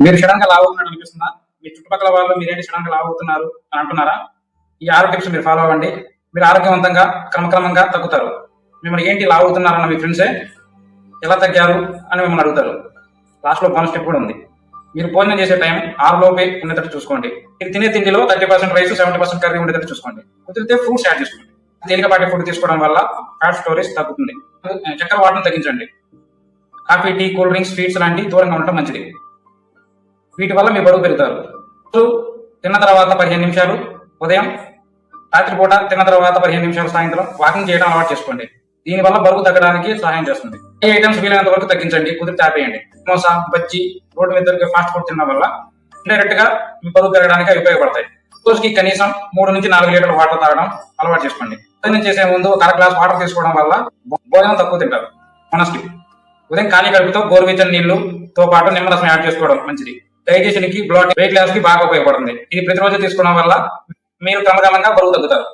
మీరు సడన్ గా లావు అవుతున్నట్టు అనిపిస్తుందా? మీ చుట్టుపక్కల వాళ్ళు మీరేంటి సడన్ గా లావు అవుతున్నారు అని అంటున్నారా? ఈ 6 టిప్స్ మీరు ఫాలో అవ్వండి. మీరు ఆరోగ్యవంతంగా క్రమక్రమంగా తగ్గుతారు. మిమ్మల్ని ఏంటి లావు అవుతున్నారన్న మీ ఫ్రెండ్సే ఎలా తగ్గారు అని మిమ్మల్ని అడుగుతారు. లాస్ట్ లో బోనస్ టిప్ కూడా ఉంది. మీరు భోజనం చేసే టైం 6 లోపే ఉండేటట్టు చూసుకోండి. మీరు తినే తిండిలో 30% రైస్ 70% కర్రీ ఉండేటట్టు చూసుకోండి. కుదిరితే ఫ్రూట్స్ యాడ్ చేసుకోండి. తేలికపాటి ఫుడ్ తీసుకోవడం వల్ల ఫ్యాట్ స్టోరేజ్ తగ్గుతుంది. చక్కెర వాడడం తగ్గించండి. Coffee, tea, cool drinks, sweets లాంటి దూరంగా ఉండటం మంచిది. వీటి వల్ల మీ బరువు పెరుగుతారు. తిన్న తర్వాత 15 నిమిషాలు ఉదయం, రాత్రిపూట తిన్న తర్వాత 15 నిమిషాలు సాయంత్రం వాకింగ్ చేయడం అలవాటు చేసుకోండి. దీనివల్ల బరువు తగ్గడానికి సహాయం చేస్తుంది. ఈ ఐటమ్స్ వీలైనంత వరకు తగ్గించండి. కుదిరితే ఆపేయండి. సమోసా, బజ్జీ, రోడ్డు మీద దొరికే ఫాస్ట్ ఫుడ్ తినడం వల్ల ఇండైరెక్ట్ గా మీ బరువు పెరగడానికి అవి ఉపయోగపడతాయి. రోజుకి కనీసం 3 నుంచి 4 లీటర్ల వాటర్ తాగడం అలవాటు చేసుకోండి. భోజనం చేసే ముందు ఒక 1/2 గ్లాస్ వాటర్ తీసుకోవడం వల్ల భోజనం తక్కువ తింటారు. మనస్కి ఉదయం ఖాళీ కడుపుతో గోరువెచ్చని నీళ్లుతో పాటు నిమ్మరసం యాడ్ చేసుకోవడం మంచిది. డైజెషన్ కి, బ్లడ్, వెయిట్ లాస్ కి బాగా ఉపయోగపడుతుంది. ఇది ప్రతిరోజు తీసుకోవడం వల్ల మీరు క్రమక్రమంగా బరువు తగ్గుతారు.